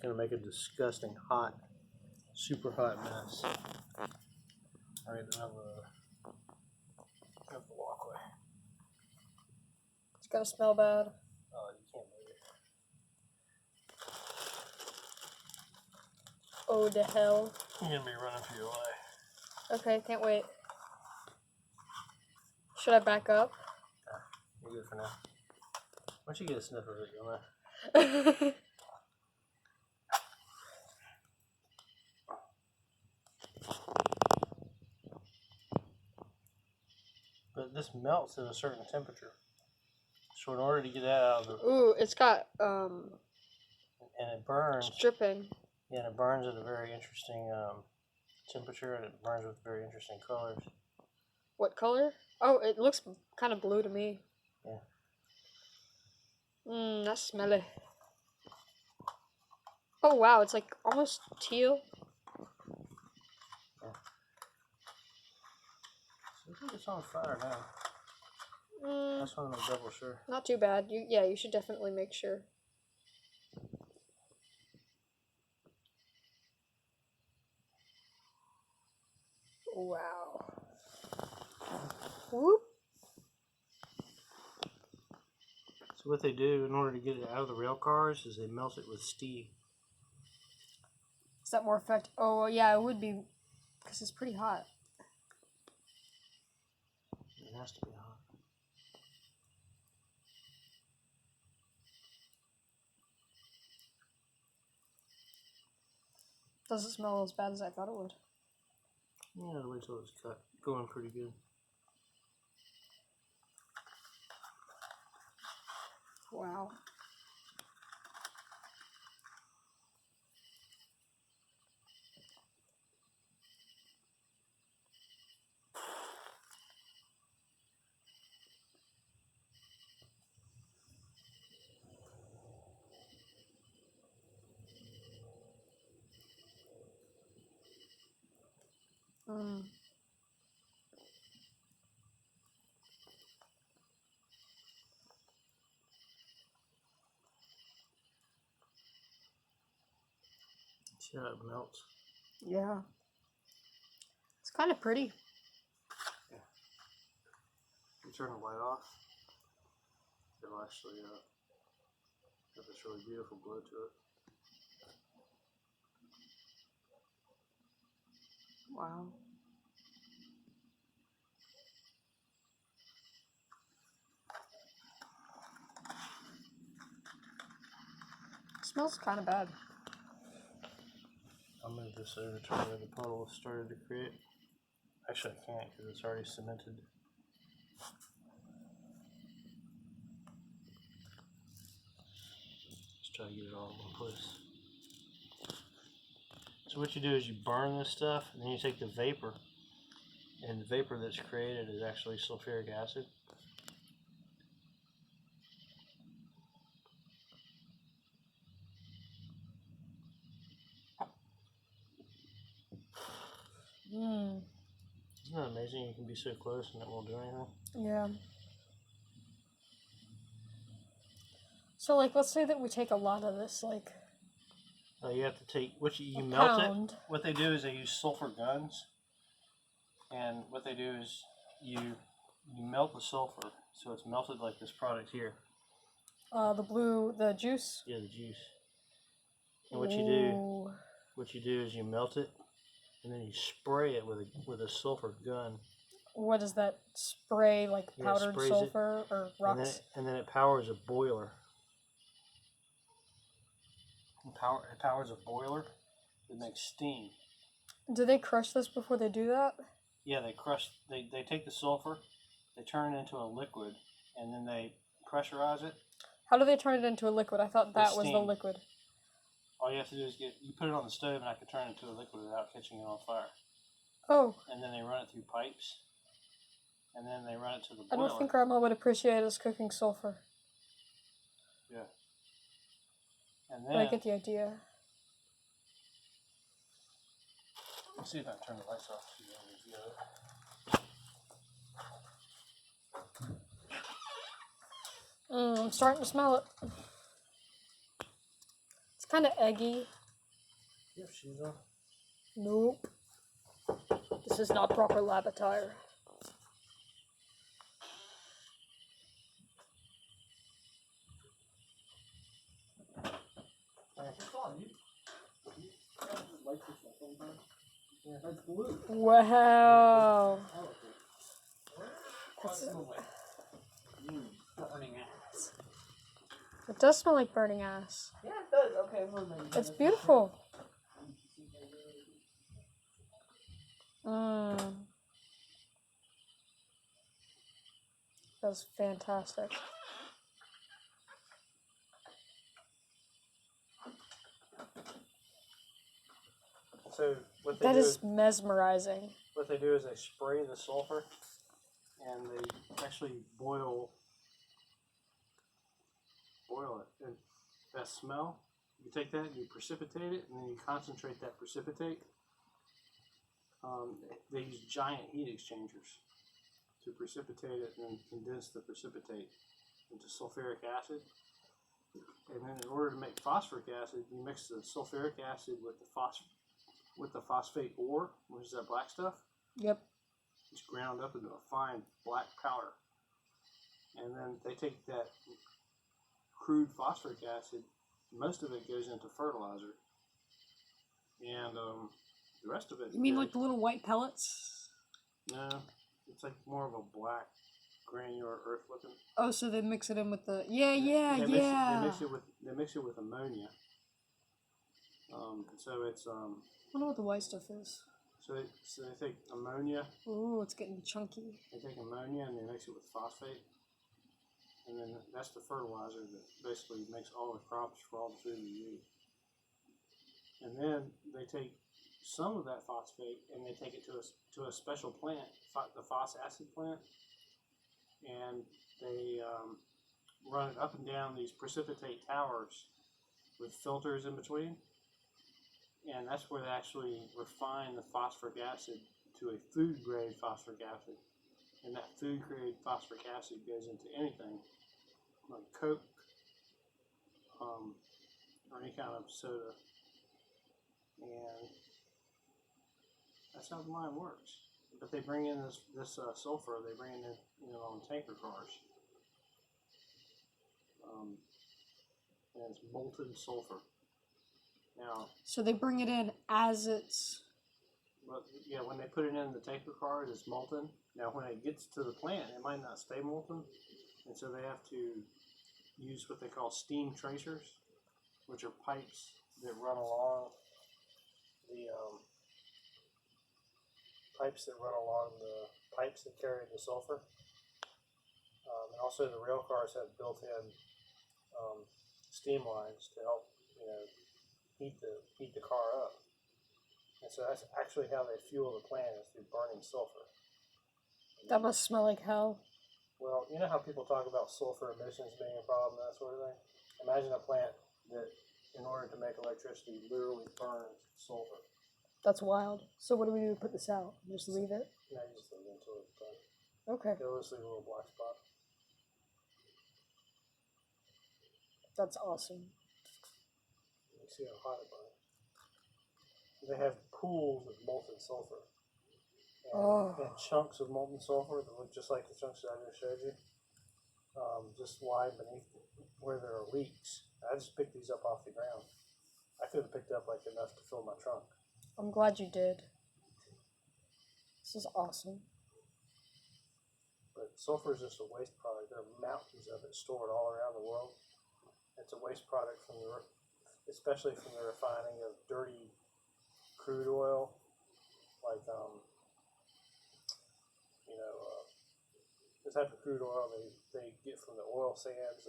going to make a disgusting hot, super hot mess. All right, I have the walkway. It's going to smell bad. Oh, you can't move it. Oh, the hell. You're going to be running for your life. Okay, can't wait. Should I back up? You're good for now. Why don't you get a sniff of it, Yoma? But this melts at a certain temperature. So in order to get that out of the... Ooh, it's got, and it burns. It's dripping. Yeah, and it burns at a very interesting temperature, and it burns with very interesting colors. What color? Oh, it looks kind of blue to me. Yeah. That's smelly. Oh wow, it's like almost teal. Yeah. So I think it's on fire now. I just want to make double sure. Not too bad. You should definitely make sure. Wow. Whoop. So what they do in order to get it out of the rail cars is they melt it with steam. Is that more effective? Oh, yeah, it would be, because it's pretty hot. It has to be hot. Doesn't smell as bad as I thought it would. Yeah, wait till it's cut. Going pretty good. Wow. See how it melts? Yeah. It's kind of pretty. Yeah. You turn the light off, it'll actually have this really beautiful glow to it. Wow. It smells kind of bad. I'll move this over to where the puddle has started to create. Actually, I can't because it's already cemented. Let's try to get it all in one place. So what you do is you burn this stuff, and then you take the vapor, and the vapor that's created is actually sulfuric acid. Isn't that amazing? You can be so close and it won't do anything. Yeah. So, like, let's say that we take a lot of this, like... You have to take, you melt pound. it. What they do is they use sulfur guns, and what they do is you melt the sulfur, so it's melted like this product here. The juice? Yeah, the juice. And Ooh. what you do is you melt it, and then you spray it with a sulfur gun. What is that? Spray, like powdered sulfur or rocks? And then it powers a boiler. It powers a boiler that makes steam. Do they crush this before they do that? Yeah, they take the sulfur, they turn it into a liquid, and then they pressurize it. How do they turn it into a liquid? I thought that was the liquid. All you have to do is you put it on the stove, and I can turn it into a liquid without catching it on fire. Oh. And then they run it through pipes, and then they run it to the boiler. I don't think Grandma would appreciate us cooking sulfur. Yeah. And then, but I get the idea. Let's see if I can turn the lights off. I'm starting to smell it. It's kind of eggy. You have shoes on? Nope. This is not proper lab attire. Wow. That's Burning ass. it does smell like burning ass. Yeah, it does. Okay, well, then. It's beautiful. Mmm. That's fantastic. So what they That do is mesmerizing. what they do is they spray the sulfur, and they actually boil it. And that smell, you take that and you precipitate it, and then you concentrate that precipitate. They use giant heat exchangers to precipitate it and then condense the precipitate into sulfuric acid. And then in order to make phosphoric acid, you mix the sulfuric acid with the phosphate ore, which is that black stuff. Yep. It's ground up into a fine black powder. And then they take that crude phosphoric acid, most of it goes into fertilizer. And the rest of it... You mean like the little white pellets? No, it's like more of a black, granular earth looking. Oh, so they mix it in with the... They mix it with ammonia. So it's... I don't know what the white stuff is. So they take ammonia. Ooh, it's getting chunky. They take ammonia and they mix it with phosphate. And then that's the fertilizer that basically makes all the crops for all the food you eat. And then they take some of that phosphate and they take it to a special plant, the phos acid plant, and they run it up and down these precipitate towers with filters in between. And that's where they actually refine the phosphoric acid to a food-grade phosphoric acid. And that food-grade phosphoric acid goes into anything, like Coke, or any kind of soda. And that's how the mine works. But they bring in this sulfur, they bring it in on tanker cars. And it's molten sulfur. Now, So they bring it in as it's... but yeah, when they put it in the tanker cars, it's molten. Now, when it gets to the plant, it might not stay molten, and so they have to use what they call steam tracers, which are pipes that run along the pipes that carry the sulfur. And also, the rail cars have built-in steam lines to help heat the car up. And so that's actually how they fuel the plant, is through burning sulfur. That must smell like hell. Well, you know how people talk about sulfur emissions being a problem, that sort of thing? Imagine a plant that, in order to make electricity, literally burns sulfur. That's wild. So what do we do to put this out? Just leave it? No, you just leave it until it's done. Okay. It'll just leave a little black spot. That's awesome. You see how hot it burns. They have pools of molten sulfur. And chunks of molten sulfur that look just like the chunks that I just showed you. Just lie beneath where there are leaks. I just picked these up off the ground. I could have picked up like enough to fill my trunk. I'm glad you did. This is awesome. But sulfur is just a waste product. There are mountains of it stored all around the world. It's a waste product especially from the refining of dirty crude oil, like the type of crude oil they get from the oil sands